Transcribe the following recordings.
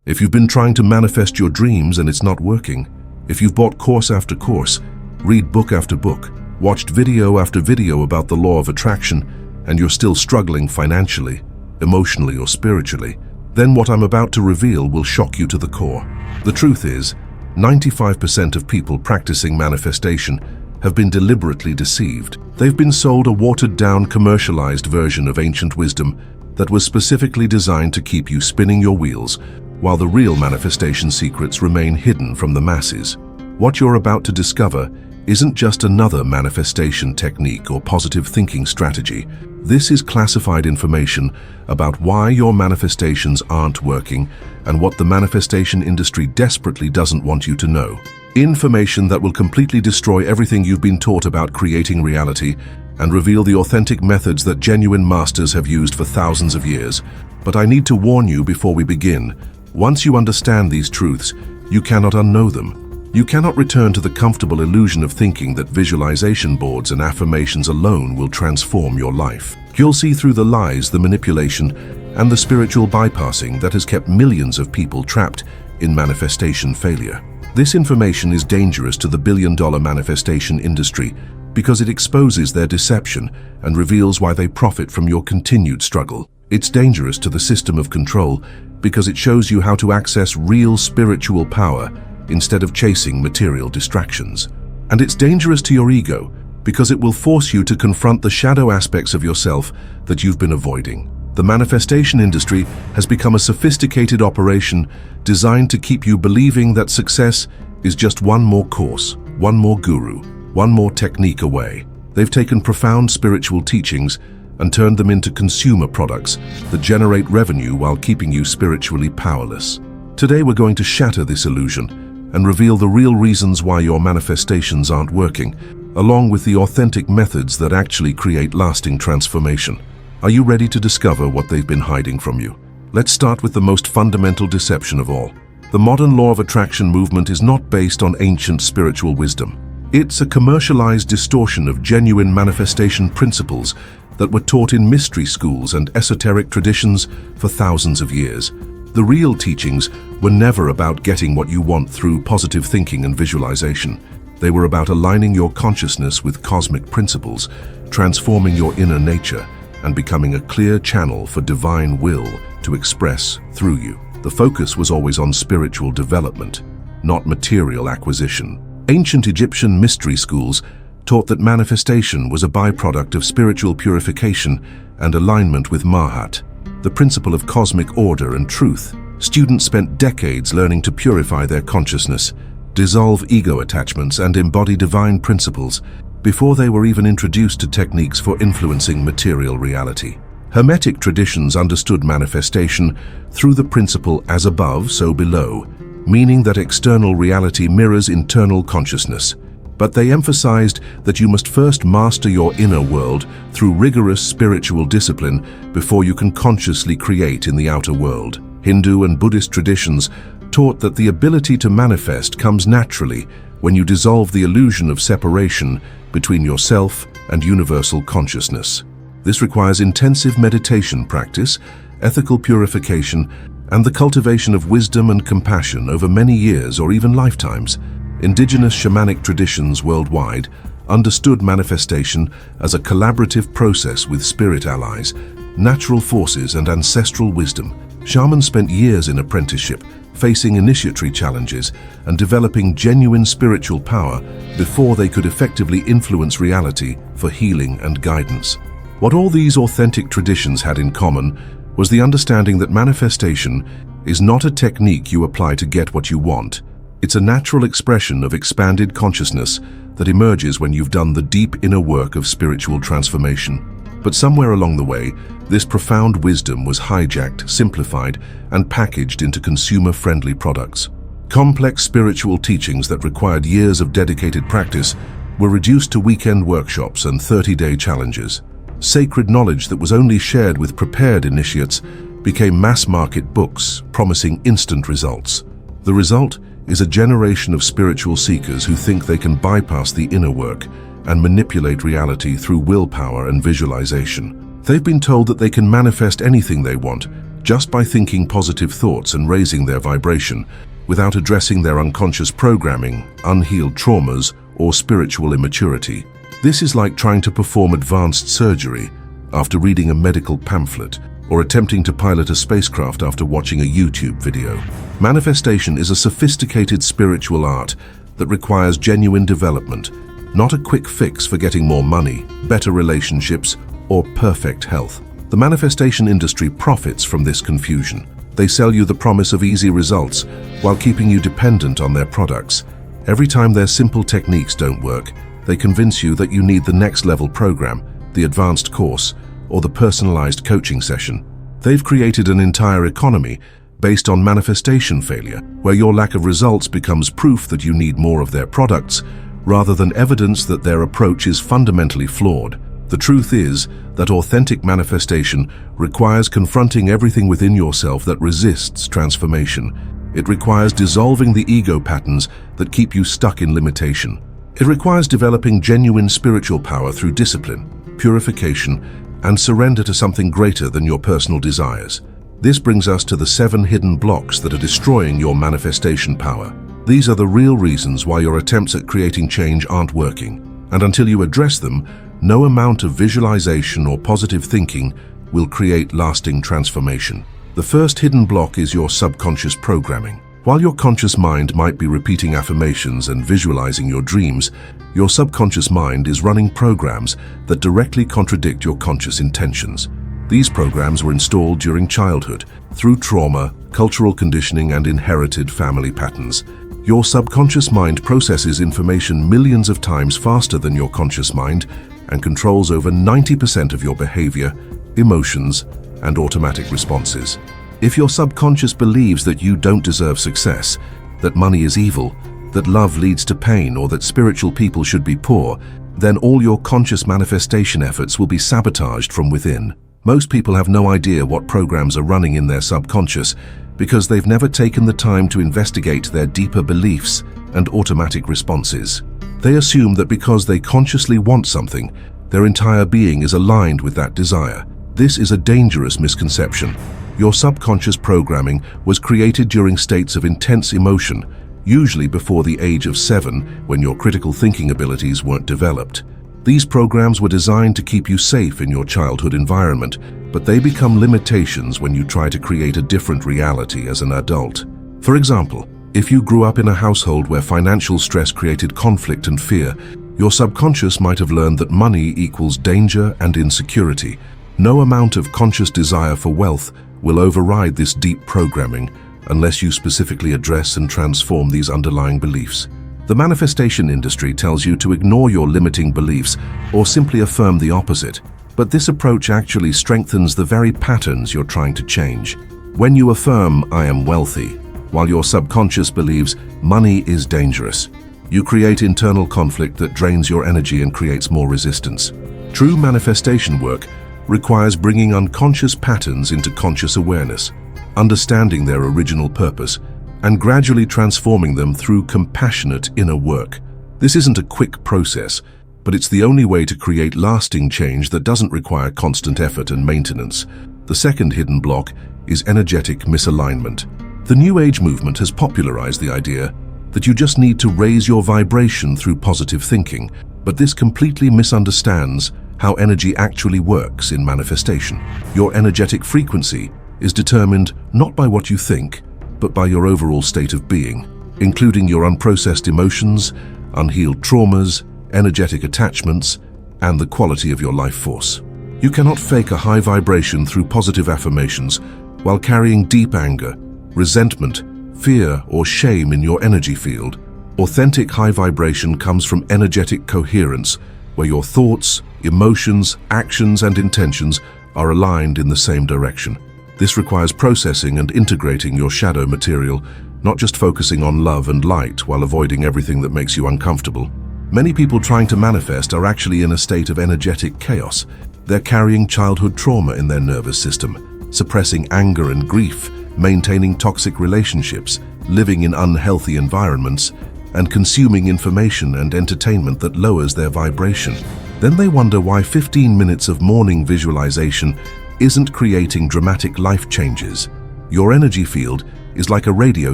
If you've been trying to manifest your dreams and it's not working, if you've bought course after course, read book after book, watched video after video about the law of attraction, and you're still struggling financially, emotionally, or spiritually, then what I'm about to reveal will shock you to the core. The truth is, 95% of people practicing manifestation have been deliberately deceived. They've been sold a watered-down, commercialized version of ancient wisdom that was specifically designed to keep you spinning your wheels, while the real manifestation secrets remain hidden from the masses. What you're about to discover isn't just another manifestation technique or positive thinking strategy. This is classified information about why your manifestations aren't working and what the manifestation industry desperately doesn't want you to know. Information that will completely destroy everything you've been taught about creating reality and reveal the authentic methods that genuine masters have used for thousands of years. But I need to warn you before we begin. Once you understand these truths, you cannot unknow them. You cannot return to the comfortable illusion of thinking that visualization boards and affirmations alone will transform your life. You'll see through the lies, the manipulation, and the spiritual bypassing that has kept millions of people trapped in manifestation failure. This information is dangerous to the billion-dollar manifestation industry because it exposes their deception and reveals why they profit from your continued struggle. It's dangerous to the system of control because it shows you how to access real spiritual power instead of chasing material distractions. And it's dangerous to your ego because it will force you to confront the shadow aspects of yourself that you've been avoiding. The manifestation industry has become a sophisticated operation designed to keep you believing that success is just one more course, one more guru, one more technique away. They've taken profound spiritual teachings and turned them into consumer products that generate revenue while keeping you spiritually powerless. Today we're going to shatter this illusion and reveal the real reasons why your manifestations aren't working, along with the authentic methods that actually create lasting transformation. Are you ready to discover what they've been hiding from you? Let's start with the most fundamental deception of all. The modern law of attraction movement is not based on ancient spiritual wisdom. It's a commercialized distortion of genuine manifestation principles that were taught in mystery schools and esoteric traditions for thousands of years. The real teachings were never about getting what you want through positive thinking and visualization. They were about aligning your consciousness with cosmic principles, transforming your inner nature, and becoming a clear channel for divine will to express through you. The focus was always on spiritual development, not material acquisition. Ancient Egyptian mystery schools taught that manifestation was a byproduct of spiritual purification and alignment with Mahat, the principle of cosmic order and truth. Students spent decades learning to purify their consciousness, dissolve ego attachments, and embody divine principles before they were even introduced to techniques for influencing material reality. Hermetic traditions understood manifestation through the principle as above, so below, meaning that external reality mirrors internal consciousness. But they emphasized that you must first master your inner world through rigorous spiritual discipline before you can consciously create in the outer world. Hindu and Buddhist traditions taught that the ability to manifest comes naturally when you dissolve the illusion of separation between yourself and universal consciousness. This requires intensive meditation practice, ethical purification, and the cultivation of wisdom and compassion over many years or even lifetimes. Indigenous shamanic traditions worldwide understood manifestation as a collaborative process with spirit allies, natural forces, and ancestral wisdom. Shamans spent years in apprenticeship, facing initiatory challenges and developing genuine spiritual power before they could effectively influence reality for healing and guidance. What all these authentic traditions had in common was the understanding that manifestation is not a technique you apply to get what you want. It's a natural expression of expanded consciousness that emerges when you've done the deep inner work of spiritual transformation. But somewhere along the way, this profound wisdom was hijacked, simplified, and packaged into consumer-friendly products. Complex spiritual teachings that required years of dedicated practice were reduced to weekend workshops and 30-day challenges. Sacred knowledge that was only shared with prepared initiates became mass-market books, promising instant results. The result is a generation of spiritual seekers who think they can bypass the inner work and manipulate reality through willpower and visualization. They've been told that they can manifest anything they want just by thinking positive thoughts and raising their vibration, without addressing their unconscious programming, unhealed traumas, or spiritual immaturity. This is like trying to perform advanced surgery after reading a medical pamphlet, or attempting to pilot a spacecraft after watching a YouTube video. Manifestation is a sophisticated spiritual art that requires genuine development, not a quick fix for getting more money, better relationships, or perfect health. The manifestation industry profits from this confusion. They sell you the promise of easy results while keeping you dependent on their products. Every time their simple techniques don't work, they convince you that you need the next level program, the advanced course, or the personalized coaching session. They've created an entire economy based on manifestation failure, where your lack of results becomes proof that you need more of their products, rather than evidence that their approach is fundamentally flawed. The truth is that authentic manifestation requires confronting everything within yourself that resists transformation. It requires dissolving the ego patterns that keep you stuck in limitation. It requires developing genuine spiritual power through discipline, purification, and surrender to something greater than your personal desires. This brings us to the 7 hidden blocks that are destroying your manifestation power. These are the real reasons why your attempts at creating change aren't working. And until you address them, no amount of visualization or positive thinking will create lasting transformation. The first hidden block is your subconscious programming. While your conscious mind might be repeating affirmations and visualizing your dreams, your subconscious mind is running programs that directly contradict your conscious intentions. These programs were installed during childhood, through trauma, cultural conditioning, and inherited family patterns. Your subconscious mind processes information millions of times faster than your conscious mind and controls over 90% of your behavior, emotions, and automatic responses. If your subconscious believes that you don't deserve success, that money is evil, that love leads to pain, or that spiritual people should be poor, then all your conscious manifestation efforts will be sabotaged from within. Most people have no idea what programs are running in their subconscious because they've never taken the time to investigate their deeper beliefs and automatic responses. They assume that because they consciously want something, their entire being is aligned with that desire. This is a dangerous misconception. Your subconscious programming was created during states of intense emotion, usually before the age of 7, when your critical thinking abilities weren't developed. These programs were designed to keep you safe in your childhood environment, but they become limitations when you try to create a different reality as an adult. For example, if you grew up in a household where financial stress created conflict and fear, your subconscious might have learned that money equals danger and insecurity. No amount of conscious desire for wealth will override this deep programming unless you specifically address and transform these underlying beliefs. The manifestation industry tells you to ignore your limiting beliefs or simply affirm the opposite, but this approach actually strengthens the very patterns you're trying to change. When you affirm, "I am wealthy," while your subconscious believes money is dangerous, you create internal conflict that drains your energy and creates more resistance. True manifestation work requires bringing unconscious patterns into conscious awareness, understanding their original purpose, and gradually transforming them through compassionate inner work. This isn't a quick process, but it's the only way to create lasting change that doesn't require constant effort and maintenance. The second hidden block is energetic misalignment. The New Age movement has popularized the idea that you just need to raise your vibration through positive thinking, but this completely misunderstands how energy actually works in manifestation. Your energetic frequency is determined not by what you think, but by your overall state of being, including your unprocessed emotions, unhealed traumas, energetic attachments, and the quality of your life force. You cannot fake a high vibration through positive affirmations while carrying deep anger, resentment, fear, or shame in your energy field. Authentic high vibration comes from energetic coherence, where your thoughts, emotions, actions, and intentions are aligned in the same direction. This requires processing and integrating your shadow material, not just focusing on love and light while avoiding everything that makes you uncomfortable. Many people trying to manifest are actually in a state of energetic chaos. They're carrying childhood trauma in their nervous system, suppressing anger and grief, maintaining toxic relationships, living in unhealthy environments, and consuming information and entertainment that lowers their vibration. Then they wonder why 15 minutes of morning visualization isn't creating dramatic life changes. Your energy field is like a radio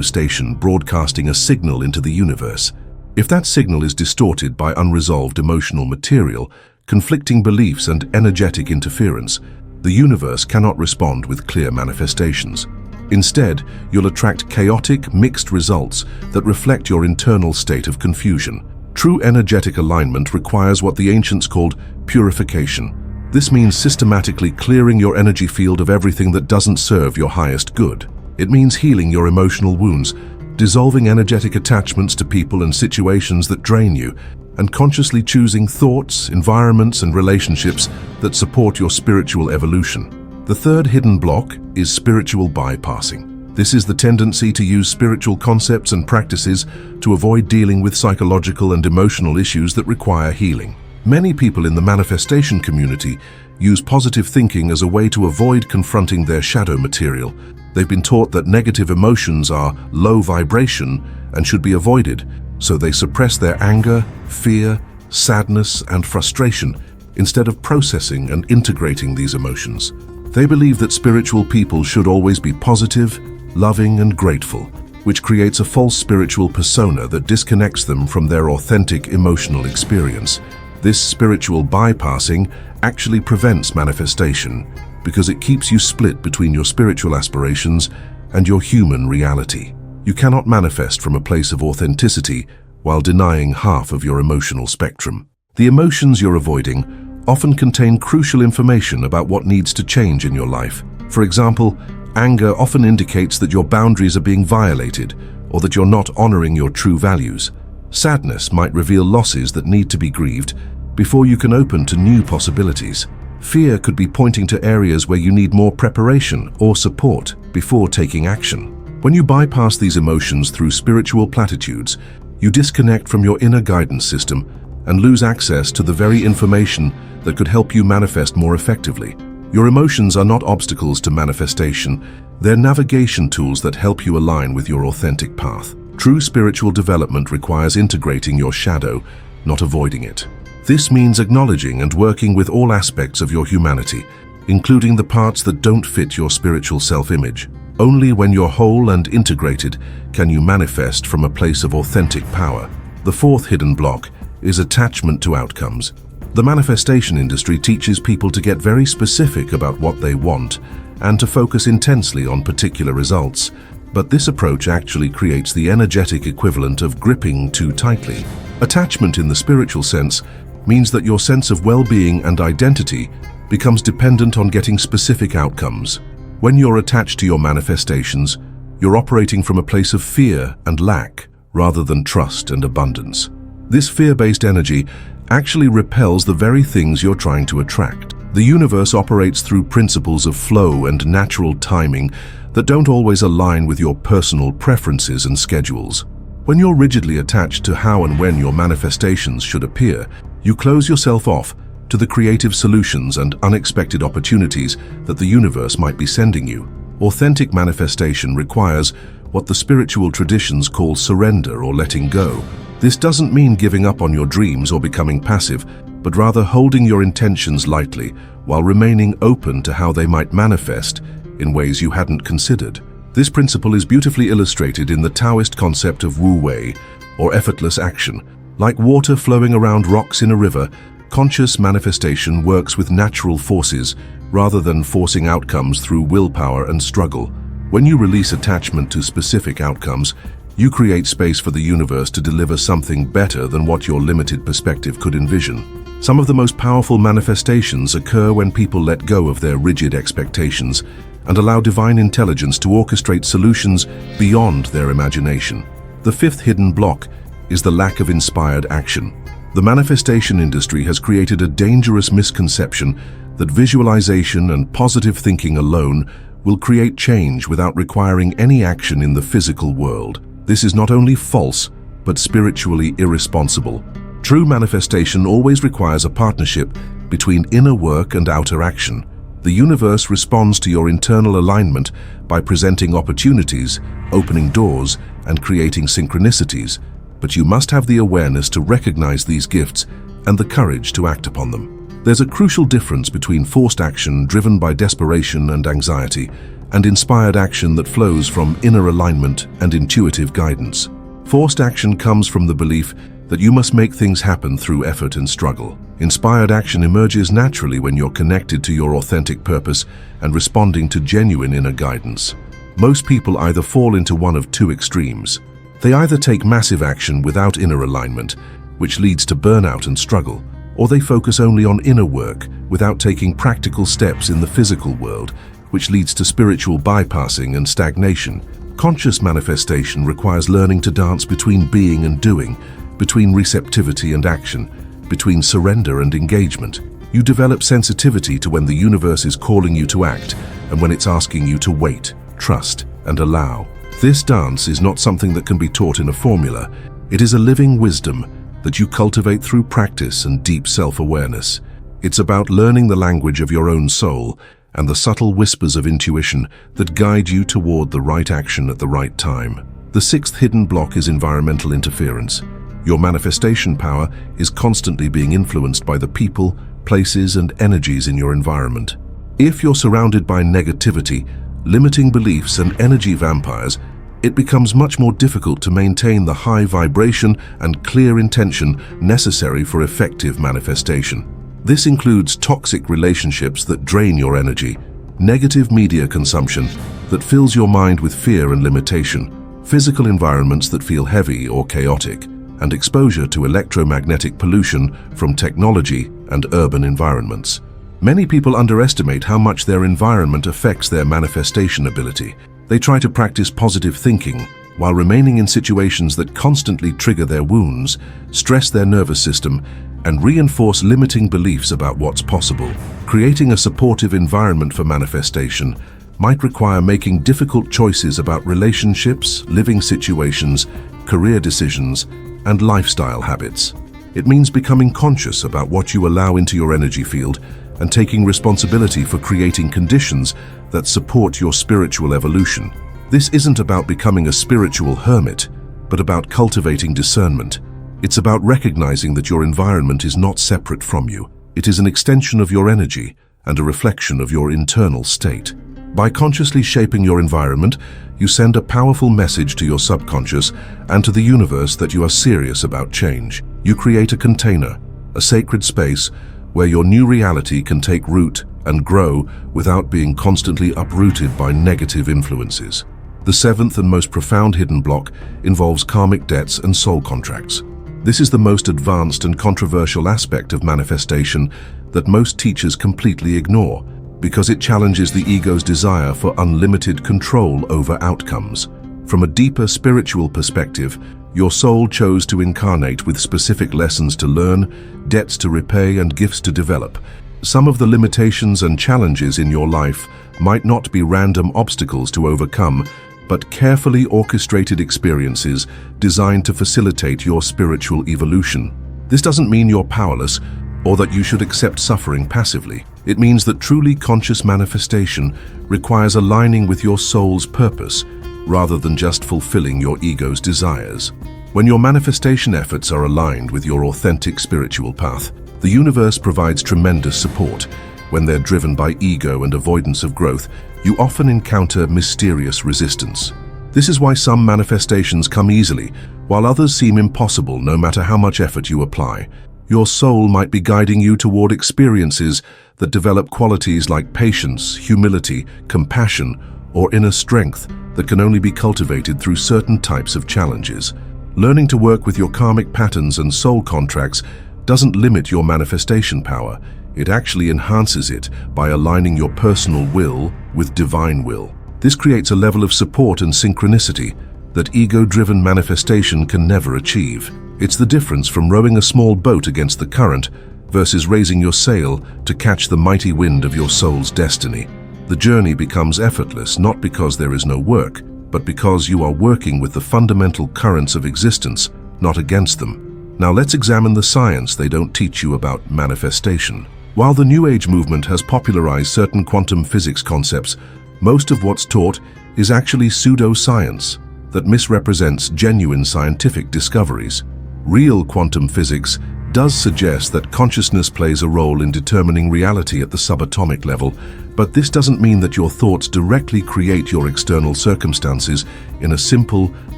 station broadcasting a signal into the universe. If that signal is distorted by unresolved emotional material, conflicting beliefs and energetic interference, the universe cannot respond with clear manifestations. Instead, you'll attract chaotic, mixed results that reflect your internal state of confusion. True energetic alignment requires what the ancients called purification. This means systematically clearing your energy field of everything that doesn't serve your highest good. It means healing your emotional wounds, dissolving energetic attachments to people and situations that drain you, and consciously choosing thoughts, environments, and relationships that support your spiritual evolution. The third hidden block is spiritual bypassing. This is the tendency to use spiritual concepts and practices to avoid dealing with psychological and emotional issues that require healing. Many people in the manifestation community use positive thinking as a way to avoid confronting their shadow material. They've been taught that negative emotions are low vibration and should be avoided, so they suppress their anger, fear, sadness, and frustration instead of processing and integrating these emotions. They believe that spiritual people should always be positive, loving, and grateful, which creates a false spiritual persona that disconnects them from their authentic emotional experience. This spiritual bypassing actually prevents manifestation because it keeps you split between your spiritual aspirations and your human reality. You cannot manifest from a place of authenticity while denying half of your emotional spectrum. The emotions you're avoiding often contain crucial information about what needs to change in your life. For example, anger often indicates that your boundaries are being violated or that you're not honoring your true values. Sadness might reveal losses that need to be grieved before you can open to new possibilities. Fear could be pointing to areas where you need more preparation or support before taking action. When you bypass these emotions through spiritual platitudes, you disconnect from your inner guidance system and lose access to the very information that could help you manifest more effectively. Your emotions are not obstacles to manifestation, they're navigation tools that help you align with your authentic path. True spiritual development requires integrating your shadow, not avoiding it. This means acknowledging and working with all aspects of your humanity, including the parts that don't fit your spiritual self-image. Only when you're whole and integrated can you manifest from a place of authentic power. The fourth hidden block is attachment to outcomes. The manifestation industry teaches people to get very specific about what they want and to focus intensely on particular results. But this approach actually creates the energetic equivalent of gripping too tightly. Attachment in the spiritual sense means that your sense of well-being and identity becomes dependent on getting specific outcomes. When you're attached to your manifestations, you're operating from a place of fear and lack rather than trust and abundance. This fear-based energy actually repels the very things you're trying to attract. The universe operates through principles of flow and natural timing that don't always align with your personal preferences and schedules. When you're rigidly attached to how and when your manifestations should appear, you close yourself off to the creative solutions and unexpected opportunities that the universe might be sending you. Authentic manifestation requires what the spiritual traditions call surrender or letting go. This doesn't mean giving up on your dreams or becoming passive, but rather holding your intentions lightly while remaining open to how they might manifest in ways you hadn't considered. This principle is beautifully illustrated in the Taoist concept of Wu Wei, or effortless action. Like water flowing around rocks in a river, conscious manifestation works with natural forces rather than forcing outcomes through willpower and struggle. When you release attachment to specific outcomes, you create space for the universe to deliver something better than what your limited perspective could envision. Some of the most powerful manifestations occur when people let go of their rigid expectations and allow divine intelligence to orchestrate solutions beyond their imagination. The fifth hidden block is the lack of inspired action. The manifestation industry has created a dangerous misconception that visualization and positive thinking alone will create change without requiring any action in the physical world. This is not only false, but spiritually irresponsible. True manifestation always requires a partnership between inner work and outer action. The universe responds to your internal alignment by presenting opportunities, opening doors, and creating synchronicities. But you must have the awareness to recognize these gifts and the courage to act upon them. There's a crucial difference between forced action driven by desperation and anxiety, and inspired action that flows from inner alignment and intuitive guidance. Forced action comes from the belief that you must make things happen through effort and struggle. Inspired action emerges naturally when you're connected to your authentic purpose and responding to genuine inner guidance. Most people either fall into one of two extremes. They either take massive action without inner alignment, which leads to burnout and struggle, or they focus only on inner work without taking practical steps in the physical world, which leads to spiritual bypassing and stagnation. Conscious manifestation requires learning to dance between being and doing, between receptivity and action, between surrender and engagement. You develop sensitivity to when the universe is calling you to act and when it's asking you to wait, trust, and allow. This dance is not something that can be taught in a formula. It is a living wisdom that you cultivate through practice and deep self-awareness. It's about learning the language of your own soul and the subtle whispers of intuition that guide you toward the right action at the right time. The sixth hidden block is environmental interference. Your manifestation power is constantly being influenced by the people, places, and energies in your environment. If you're surrounded by negativity, limiting beliefs, and energy vampires, it becomes much more difficult to maintain the high vibration and clear intention necessary for effective manifestation. This includes toxic relationships that drain your energy, negative media consumption that fills your mind with fear and limitation, physical environments that feel heavy or chaotic, and exposure to electromagnetic pollution from technology and urban environments. Many people underestimate how much their environment affects their manifestation ability. They try to practice positive thinking while remaining in situations that constantly trigger their wounds, stress their nervous system, and reinforce limiting beliefs about what's possible. Creating a supportive environment for manifestation might require making difficult choices about relationships, living situations, career decisions, and lifestyle habits. It means becoming conscious about what you allow into your energy field and taking responsibility for creating conditions that support your spiritual evolution. This isn't about becoming a spiritual hermit, but about cultivating discernment. It's about recognizing that your environment is not separate from you. It is an extension of your energy and a reflection of your internal state. By consciously shaping your environment, you send a powerful message to your subconscious and to the universe that you are serious about change. You create a container, a sacred space, where your new reality can take root and grow without being constantly uprooted by negative influences. The seventh and most profound hidden block involves karmic debts and soul contracts. This is the most advanced and controversial aspect of manifestation that most teachers completely ignore, because it challenges the ego's desire for unlimited control over outcomes. From a deeper spiritual perspective, your soul chose to incarnate with specific lessons to learn, debts to repay, and gifts to develop. Some of the limitations and challenges in your life might not be random obstacles to overcome, but carefully orchestrated experiences designed to facilitate your spiritual evolution. This doesn't mean you're powerless or that you should accept suffering passively. It means that truly conscious manifestation requires aligning with your soul's purpose rather than just fulfilling your ego's desires. When your manifestation efforts are aligned with your authentic spiritual path, the universe provides tremendous support. When they're driven by ego and avoidance of growth, you often encounter mysterious resistance. This is why some manifestations come easily, while others seem impossible no matter how much effort you apply. Your soul might be guiding you toward experiences that develop qualities like patience, humility, compassion, or inner strength that can only be cultivated through certain types of challenges. Learning to work with your karmic patterns and soul contracts doesn't limit your manifestation power. It actually enhances it by aligning your personal will with divine will. This creates a level of support and synchronicity that ego-driven manifestation can never achieve. It's the difference from rowing a small boat against the current versus raising your sail to catch the mighty wind of your soul's destiny. The journey becomes effortless not because there is no work, but because you are working with the fundamental currents of existence, not against them. Now let's examine the science they don't teach you about manifestation. While the New Age movement has popularized certain quantum physics concepts, most of what's taught is actually pseudoscience that misrepresents genuine scientific discoveries. Real quantum physics does suggest that consciousness plays a role in determining reality at the subatomic level, but this doesn't mean that your thoughts directly create your external circumstances in a simple,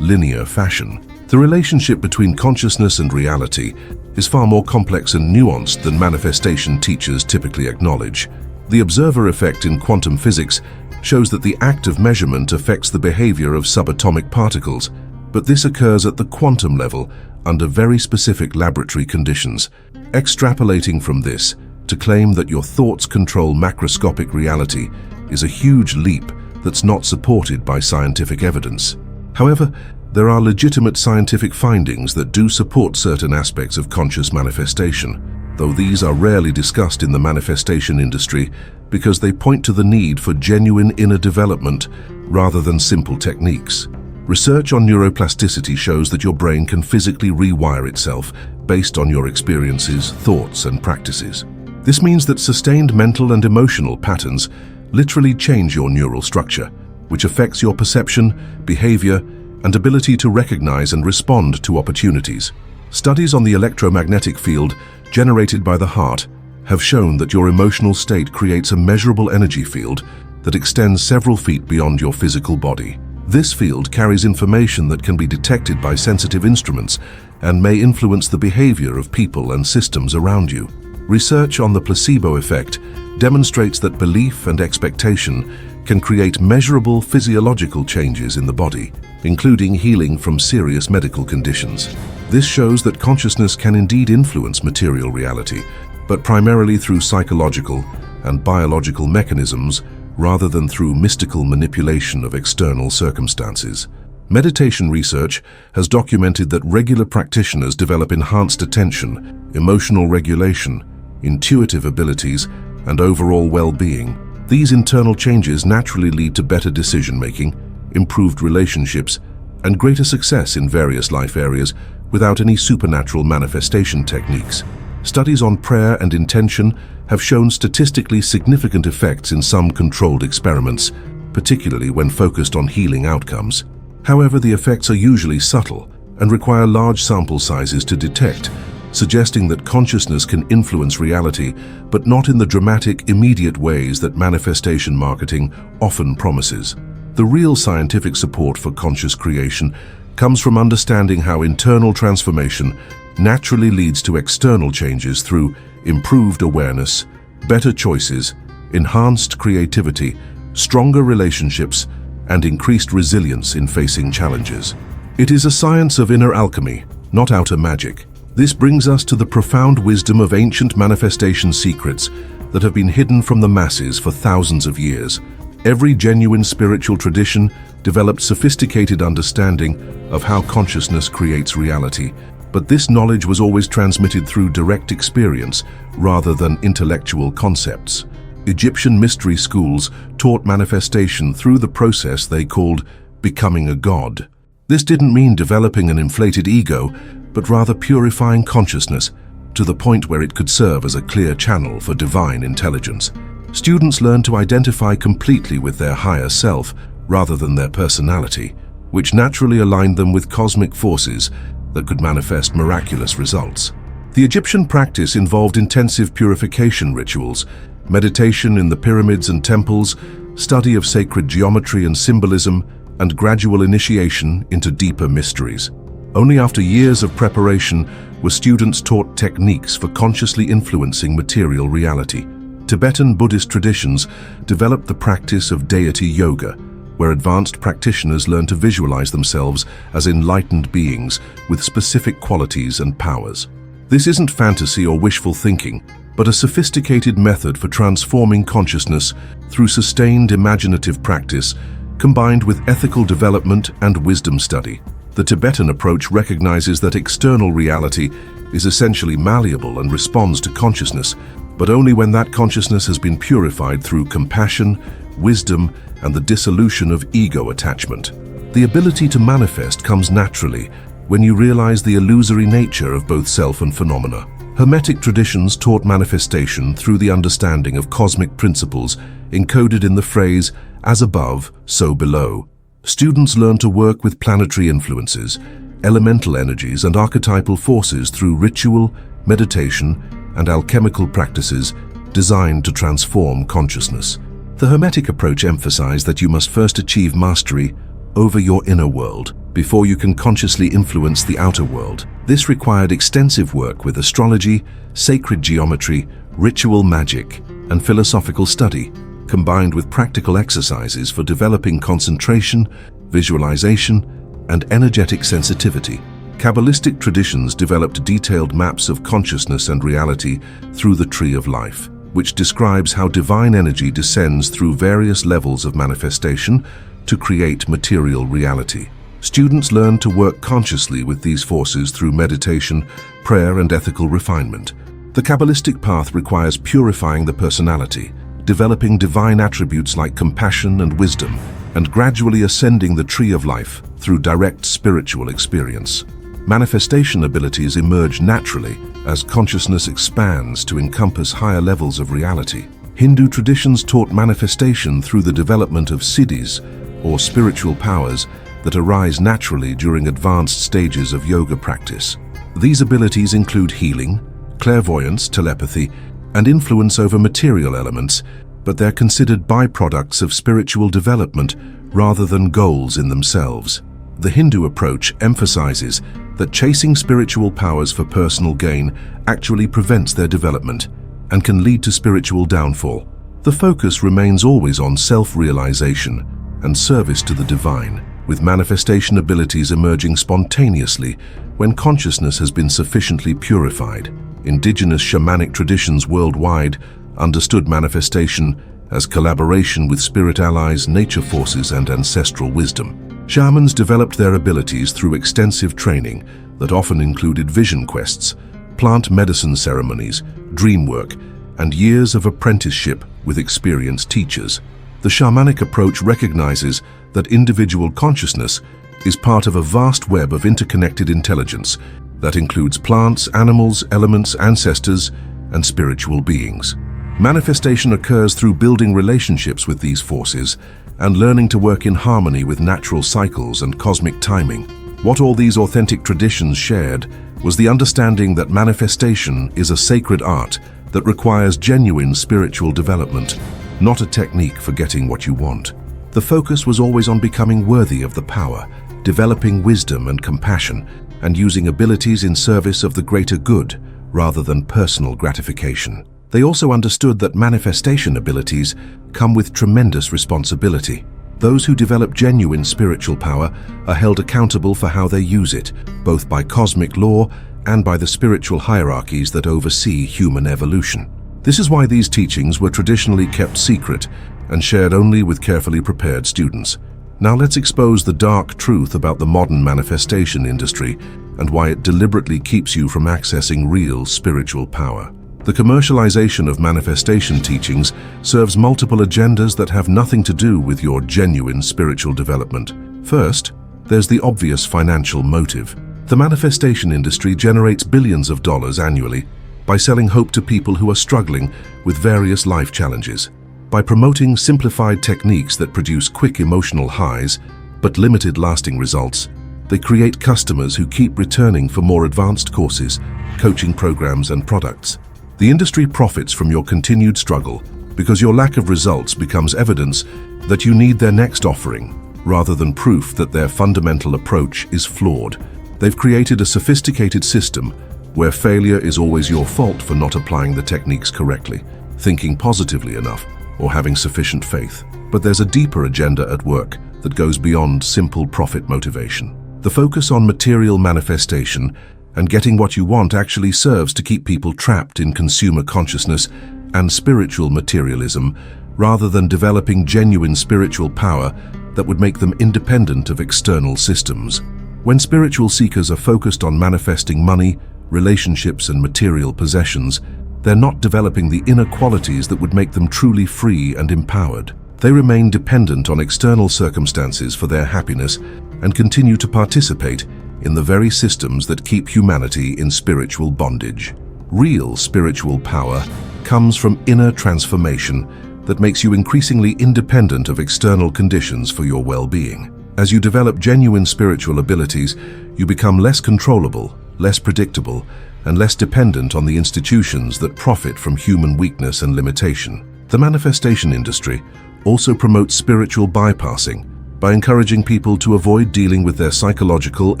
linear fashion. The relationship between consciousness and reality is far more complex and nuanced than manifestation teachers typically acknowledge. The observer effect in quantum physics shows that the act of measurement affects the behavior of subatomic particles, but this occurs at the quantum level under very specific laboratory conditions. Extrapolating from this to claim that your thoughts control macroscopic reality is a huge leap that's not supported by scientific evidence. However, there are legitimate scientific findings that do support certain aspects of conscious manifestation, though these are rarely discussed in the manifestation industry because they point to the need for genuine inner development rather than simple techniques. Research on neuroplasticity shows that your brain can physically rewire itself based on your experiences, thoughts, and practices. This means that sustained mental and emotional patterns literally change your neural structure, which affects your perception, behavior, and ability to recognize and respond to opportunities. Studies on the electromagnetic field generated by the heart have shown that your emotional state creates a measurable energy field that extends several feet beyond your physical body. This field carries information that can be detected by sensitive instruments and may influence the behavior of people and systems around you. Research on the placebo effect demonstrates that belief and expectation can create measurable physiological changes in the body, including healing from serious medical conditions. This shows that consciousness can indeed influence material reality, but primarily through psychological and biological mechanisms rather than through mystical manipulation of external circumstances. Meditation research has documented that regular practitioners develop enhanced attention, emotional regulation, intuitive abilities, and overall well-being. These internal changes naturally lead to better decision-making, improved relationships, and greater success in various life areas without any supernatural manifestation techniques. Studies on prayer and intention have shown statistically significant effects in some controlled experiments, particularly when focused on healing outcomes. However, the effects are usually subtle and require large sample sizes to detect, suggesting that consciousness can influence reality, but not in the dramatic, immediate ways that manifestation marketing often promises. The real scientific support for conscious creation comes from understanding how internal transformation naturally leads to external changes through improved awareness, better choices, enhanced creativity, stronger relationships, and increased resilience in facing challenges. It is a science of inner alchemy, not outer magic. This brings us to the profound wisdom of ancient manifestation secrets that have been hidden from the masses for thousands of years. Every genuine spiritual tradition developed sophisticated understanding of how consciousness creates reality, but this knowledge was always transmitted through direct experience rather than intellectual concepts. Egyptian mystery schools taught manifestation through the process they called becoming a god. This didn't mean developing an inflated ego, but rather purifying consciousness to the point where it could serve as a clear channel for divine intelligence. Students learn to identify completely with their higher self rather than their personality, which naturally aligned them with cosmic forces that could manifest miraculous results. The Egyptian practice involved intensive purification rituals, meditation in the pyramids and temples, study of sacred geometry and symbolism, and gradual initiation into deeper mysteries. Only after years of preparation were students taught techniques for consciously influencing material reality. Tibetan Buddhist traditions developed the practice of deity yoga, where advanced practitioners learn to visualize themselves as enlightened beings with specific qualities and powers. This isn't fantasy or wishful thinking, but a sophisticated method for transforming consciousness through sustained imaginative practice combined with ethical development and wisdom study. The Tibetan approach recognizes that external reality is essentially malleable and responds to consciousness, but only when that consciousness has been purified through compassion, wisdom, and the dissolution of ego attachment. The ability to manifest comes naturally when you realize the illusory nature of both self and phenomena. Hermetic traditions taught manifestation through the understanding of cosmic principles encoded in the phrase, "as above, so below." Students learn to work with planetary influences, elemental energies, and archetypal forces through ritual, meditation, and alchemical practices designed to transform consciousness. The Hermetic approach emphasized that you must first achieve mastery over your inner world before you can consciously influence the outer world. This required extensive work with astrology, sacred geometry, ritual magic, and philosophical study, combined with practical exercises for developing concentration, visualization, and energetic sensitivity. Kabbalistic traditions developed detailed maps of consciousness and reality through the Tree of Life, which describes how divine energy descends through various levels of manifestation to create material reality. Students learn to work consciously with these forces through meditation, prayer, and ethical refinement. The Kabbalistic path requires purifying the personality, developing divine attributes like compassion and wisdom, and gradually ascending the Tree of Life through direct spiritual experience. Manifestation abilities emerge naturally as consciousness expands to encompass higher levels of reality. Hindu traditions taught manifestation through the development of siddhis, or spiritual powers, that arise naturally during advanced stages of yoga practice. These abilities include healing, clairvoyance, telepathy, and influence over material elements, but they're considered byproducts of spiritual development rather than goals in themselves. The Hindu approach emphasizes that chasing spiritual powers for personal gain actually prevents their development and can lead to spiritual downfall. The focus remains always on self-realization and service to the divine, with manifestation abilities emerging spontaneously when consciousness has been sufficiently purified. Indigenous shamanic traditions worldwide understood manifestation as collaboration with spirit allies, nature forces, and ancestral wisdom. Shamans developed their abilities through extensive training that often included vision quests, plant medicine ceremonies, dream work, and years of apprenticeship with experienced teachers. The shamanic approach recognizes that individual consciousness is part of a vast web of interconnected intelligence that includes plants, animals, elements, ancestors, and spiritual beings. Manifestation occurs through building relationships with these forces and learning to work in harmony with natural cycles and cosmic timing. What all these authentic traditions shared was the understanding that manifestation is a sacred art that requires genuine spiritual development, not a technique for getting what you want. The focus was always on becoming worthy of the power, developing wisdom and compassion, and using abilities in service of the greater good rather than personal gratification. They also understood that manifestation abilities come with tremendous responsibility. Those who develop genuine spiritual power are held accountable for how they use it, both by cosmic law and by the spiritual hierarchies that oversee human evolution. This is why these teachings were traditionally kept secret and shared only with carefully prepared students. Now let's expose the dark truth about the modern manifestation industry and why it deliberately keeps you from accessing real spiritual power. The commercialization of manifestation teachings serves multiple agendas that have nothing to do with your genuine spiritual development. First, there's the obvious financial motive. The manifestation industry generates billions of dollars annually by selling hope to people who are struggling with various life challenges. By promoting simplified techniques that produce quick emotional highs but limited lasting results, they create customers who keep returning for more advanced courses, coaching programs, and products. The industry profits from your continued struggle because your lack of results becomes evidence that you need their next offering, rather than proof that their fundamental approach is flawed. They've created a sophisticated system where failure is always your fault for not applying the techniques correctly, thinking positively enough, or having sufficient faith. But there's a deeper agenda at work that goes beyond simple profit motivation. The focus on material manifestation and getting what you want actually serves to keep people trapped in consumer consciousness and spiritual materialism, rather than developing genuine spiritual power that would make them independent of external systems. When spiritual seekers are focused on manifesting money, relationships, and material possessions, they're not developing the inner qualities that would make them truly free and empowered. They remain dependent on external circumstances for their happiness and continue to participate in the very systems that keep humanity in spiritual bondage. Real spiritual power comes from inner transformation that makes you increasingly independent of external conditions for your well-being. As you develop genuine spiritual abilities, you become less controllable less predictable, and less dependent on the institutions that profit from human weakness and limitation. The manifestation industry also promotes spiritual bypassing by encouraging people to avoid dealing with their psychological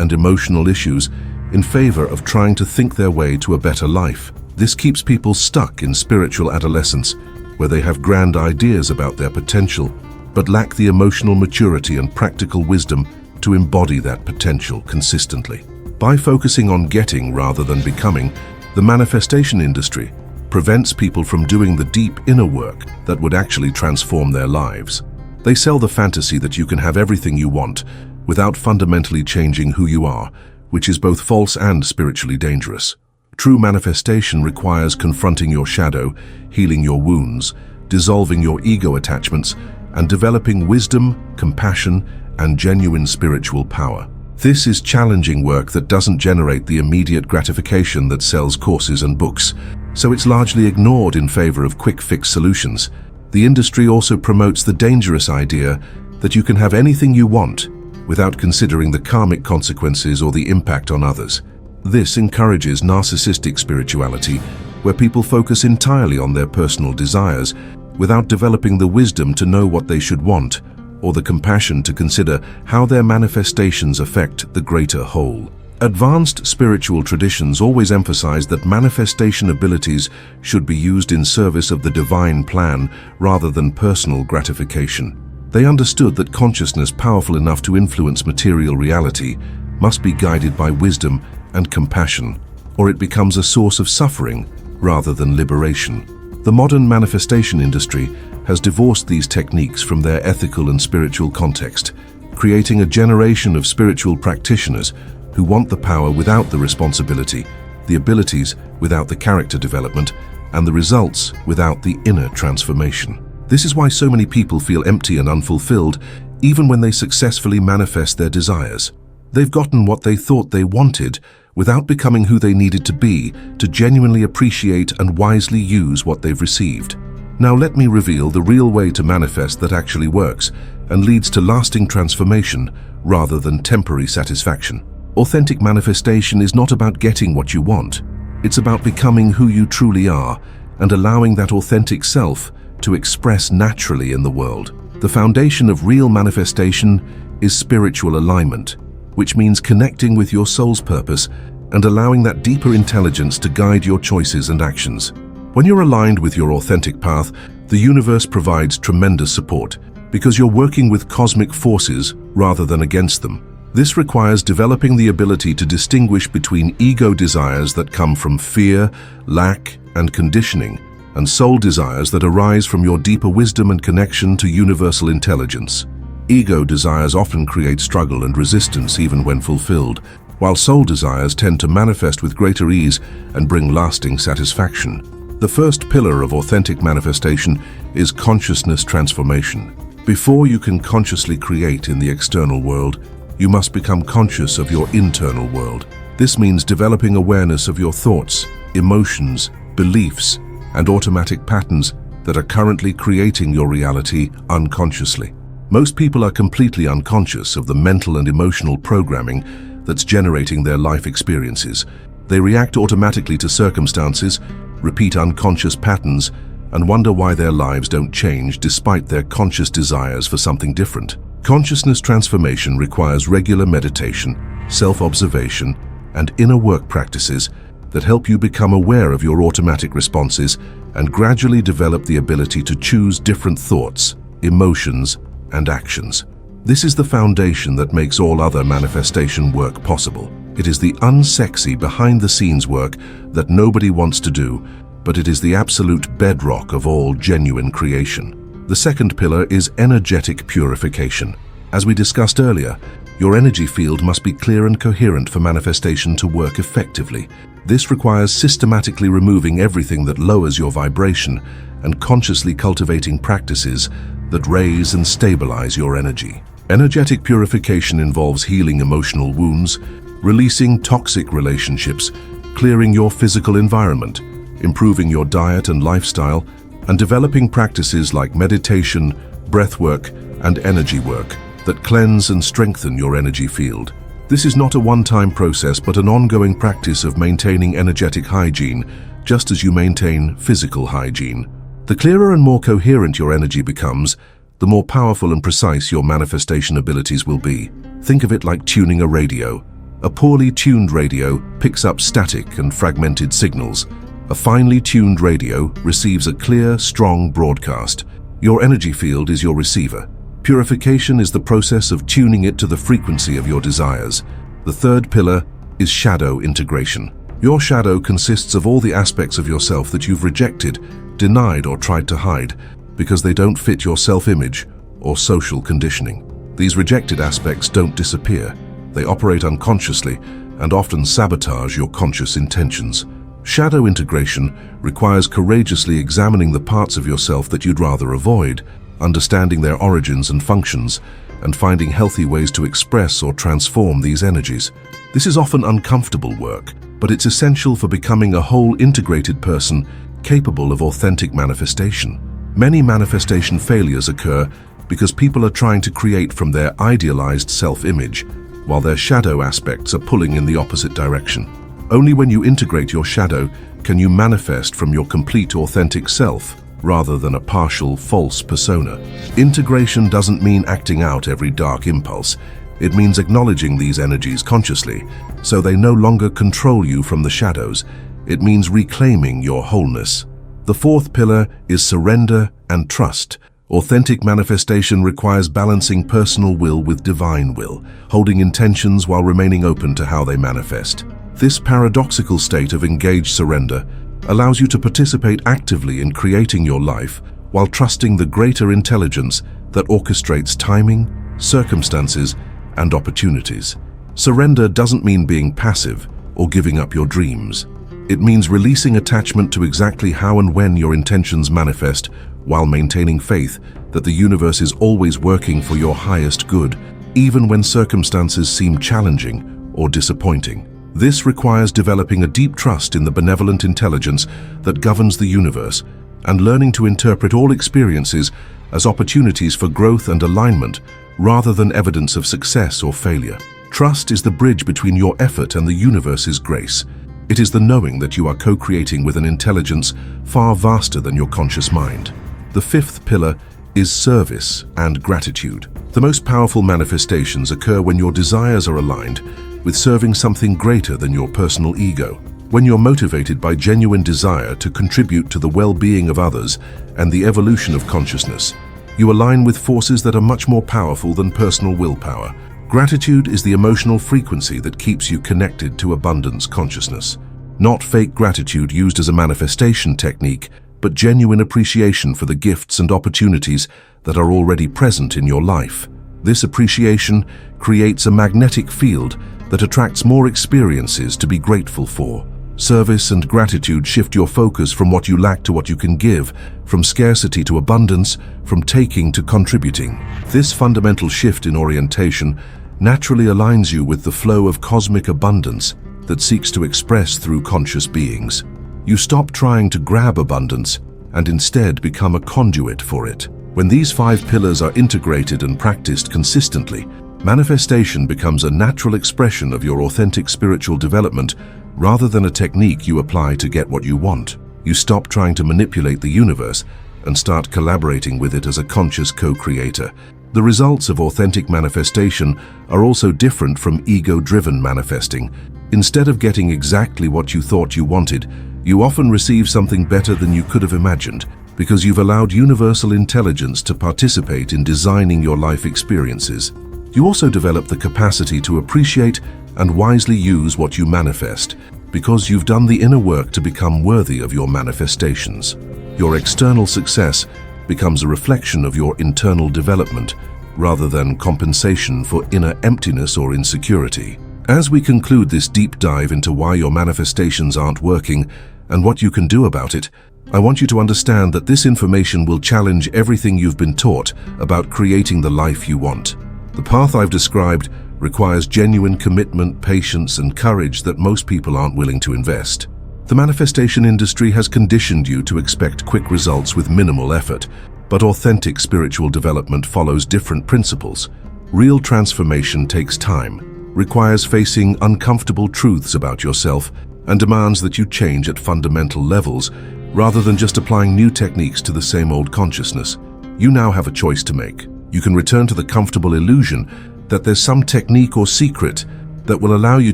and emotional issues in favor of trying to think their way to a better life. This keeps people stuck in spiritual adolescence, where they have grand ideas about their potential, but lack the emotional maturity and practical wisdom to embody that potential consistently. By focusing on getting rather than becoming, the manifestation industry prevents people from doing the deep inner work that would actually transform their lives. They sell the fantasy that you can have everything you want without fundamentally changing who you are, which is both false and spiritually dangerous. True manifestation requires confronting your shadow, healing your wounds, dissolving your ego attachments, and developing wisdom, compassion, and genuine spiritual power. This is challenging work that doesn't generate the immediate gratification that sells courses and books, so it's largely ignored in favor of quick-fix solutions. The industry also promotes the dangerous idea that you can have anything you want without considering the karmic consequences or the impact on others. This encourages narcissistic spirituality, where people focus entirely on their personal desires without developing the wisdom to know what they should want or the compassion to consider how their manifestations affect the greater whole. Advanced spiritual traditions always emphasize that manifestation abilities should be used in service of the divine plan rather than personal gratification. They understood that consciousness powerful enough to influence material reality must be guided by wisdom and compassion, or it becomes a source of suffering rather than liberation. The modern manifestation industry has divorced these techniques from their ethical and spiritual context, creating a generation of spiritual practitioners who want the power without the responsibility, the abilities without the character development, and the results without the inner transformation. This is why so many people feel empty and unfulfilled even when they successfully manifest their desires. They've gotten what they thought they wanted without becoming who they needed to be to genuinely appreciate and wisely use what they've received. Now let me reveal the real way to manifest that actually works and leads to lasting transformation rather than temporary satisfaction. Authentic manifestation is not about getting what you want. It's about becoming who you truly are and allowing that authentic self to express naturally in the world. The foundation of real manifestation is spiritual alignment, which means connecting with your soul's purpose and allowing that deeper intelligence to guide your choices and actions. When you're aligned with your authentic path, the universe provides tremendous support because you're working with cosmic forces rather than against them. This requires developing the ability to distinguish between ego desires that come from fear, lack, and conditioning, and soul desires that arise from your deeper wisdom and connection to universal intelligence. Ego desires often create struggle and resistance even when fulfilled, while soul desires tend to manifest with greater ease and bring lasting satisfaction. The first pillar of authentic manifestation is consciousness transformation. Before you can consciously create in the external world, you must become conscious of your internal world. This means developing awareness of your thoughts, emotions, beliefs, and automatic patterns that are currently creating your reality unconsciously. Most people are completely unconscious of the mental and emotional programming that's generating their life experiences. They react automatically to circumstances, repeat unconscious patterns, and wonder why their lives don't change despite their conscious desires for something different. Consciousness transformation requires regular meditation, self-observation, and inner work practices that help you become aware of your automatic responses and gradually develop the ability to choose different thoughts, emotions, and actions. This is the foundation that makes all other manifestation work possible. It is the unsexy, behind-the-scenes work that nobody wants to do, but it is the absolute bedrock of all genuine creation. The second pillar is energetic purification. As we discussed earlier, your energy field must be clear and coherent for manifestation to work effectively. This requires systematically removing everything that lowers your vibration and consciously cultivating practices that raise and stabilize your energy. Energetic purification involves healing emotional wounds, releasing toxic relationships, clearing your physical environment, improving your diet and lifestyle, and developing practices like meditation, breathwork, and energy work that cleanse and strengthen your energy field. This is not a one-time process, but an ongoing practice of maintaining energetic hygiene, just as you maintain physical hygiene. The clearer and more coherent your energy becomes, the more powerful and precise your manifestation abilities will be. Think of it like tuning a radio. A poorly tuned radio picks up static and fragmented signals. A finely tuned radio receives a clear, strong broadcast. Your energy field is your receiver. Purification is the process of tuning it to the frequency of your desires. The third pillar is shadow integration. Your shadow consists of all the aspects of yourself that you've rejected, denied, or tried to hide because they don't fit your self-image or social conditioning. These rejected aspects don't disappear. They operate unconsciously and often sabotage your conscious intentions. Shadow integration requires courageously examining the parts of yourself that you'd rather avoid, understanding their origins and functions, and finding healthy ways to express or transform these energies. This is often uncomfortable work, but it's essential for becoming a whole integrated person capable of authentic manifestation. Many manifestation failures occur because people are trying to create from their idealized self-image, while their shadow aspects are pulling in the opposite direction. Only when you integrate your shadow can you manifest from your complete authentic self, rather than a partial, false persona. Integration doesn't mean acting out every dark impulse. It means acknowledging these energies consciously, so they no longer control you from the shadows. It means reclaiming your wholeness. The fourth pillar is surrender and trust. Authentic manifestation requires balancing personal will with divine will, holding intentions while remaining open to how they manifest. This paradoxical state of engaged surrender allows you to participate actively in creating your life while trusting the greater intelligence that orchestrates timing, circumstances, and opportunities. Surrender doesn't mean being passive or giving up your dreams. It means releasing attachment to exactly how and when your intentions manifest, while maintaining faith that the universe is always working for your highest good, even when circumstances seem challenging or disappointing. This requires developing a deep trust in the benevolent intelligence that governs the universe and learning to interpret all experiences as opportunities for growth and alignment rather than evidence of success or failure. Trust is the bridge between your effort and the universe's grace. It is the knowing that you are co-creating with an intelligence far vaster than your conscious mind. The fifth pillar is service and gratitude. The most powerful manifestations occur when your desires are aligned with serving something greater than your personal ego. When you're motivated by genuine desire to contribute to the well-being of others and the evolution of consciousness, you align with forces that are much more powerful than personal willpower. Gratitude is the emotional frequency that keeps you connected to abundance consciousness. Not fake gratitude used as a manifestation technique, but genuine appreciation for the gifts and opportunities that are already present in your life. This appreciation creates a magnetic field that attracts more experiences to be grateful for. Service and gratitude shift your focus from what you lack to what you can give, from scarcity to abundance, from taking to contributing. This fundamental shift in orientation naturally aligns you with the flow of cosmic abundance that seeks to express through conscious beings. You stop trying to grab abundance and instead become a conduit for it. When these 5 pillars are integrated and practiced consistently, manifestation becomes a natural expression of your authentic spiritual development rather than a technique you apply to get what you want. You stop trying to manipulate the universe and start collaborating with it as a conscious co-creator. The results of authentic manifestation are also different from ego-driven manifesting. Instead of getting exactly what you thought you wanted, you often receive something better than you could have imagined because you've allowed universal intelligence to participate in designing your life experiences. You also develop the capacity to appreciate and wisely use what you manifest because you've done the inner work to become worthy of your manifestations. Your external success becomes a reflection of your internal development rather than compensation for inner emptiness or insecurity. As we conclude this deep dive into why your manifestations aren't working and what you can do about it, I want you to understand that this information will challenge everything you've been taught about creating the life you want. The path I've described requires genuine commitment, patience, and courage that most people aren't willing to invest. The manifestation industry has conditioned you to expect quick results with minimal effort, but authentic spiritual development follows different principles. Real transformation takes time, requires facing uncomfortable truths about yourself and demands that you change at fundamental levels rather than just applying new techniques to the same old consciousness. You now have a choice to make. You can return to the comfortable illusion that there's some technique or secret that will allow you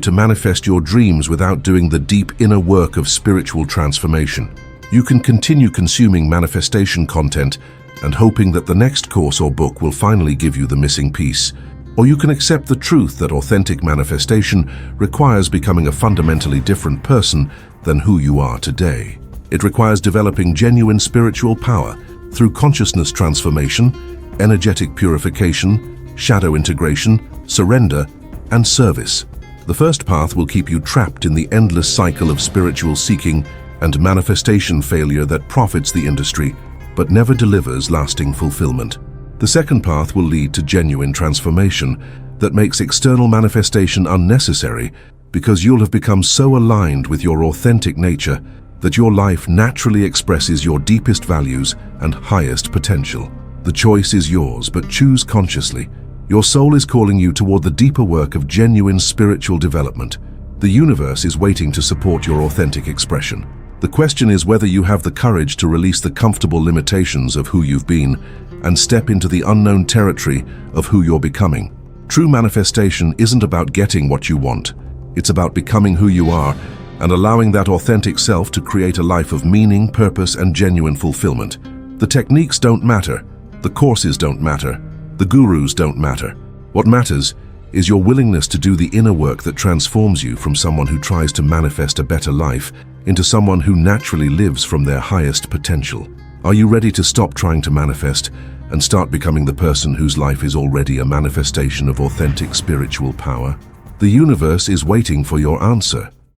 to manifest your dreams without doing the deep inner work of spiritual transformation. You can continue consuming manifestation content and hoping that the next course or book will finally give you the missing piece. Or you can accept the truth that authentic manifestation requires becoming a fundamentally different person than who you are today. It requires developing genuine spiritual power through consciousness transformation, energetic purification, shadow integration, surrender, and service. The first path will keep you trapped in the endless cycle of spiritual seeking and manifestation failure that profits the industry but never delivers lasting fulfillment. The second path will lead to genuine transformation that makes external manifestation unnecessary because you'll have become so aligned with your authentic nature that your life naturally expresses your deepest values and highest potential. The choice is yours, but choose consciously. Your soul is calling you toward the deeper work of genuine spiritual development. The universe is waiting to support your authentic expression. The question is whether you have the courage to release the comfortable limitations of who you've been and step into the unknown territory of who you're becoming. True manifestation isn't about getting what you want. It's about becoming who you are and allowing that authentic self to create a life of meaning, purpose, and genuine fulfillment. The techniques don't matter. The courses don't matter. The gurus don't matter. What matters is your willingness to do the inner work that transforms you from someone who tries to manifest a better life into someone who naturally lives from their highest potential. Are you ready to stop trying to manifest and start becoming the person whose life is already a manifestation of authentic spiritual power? The universe is waiting for your answer.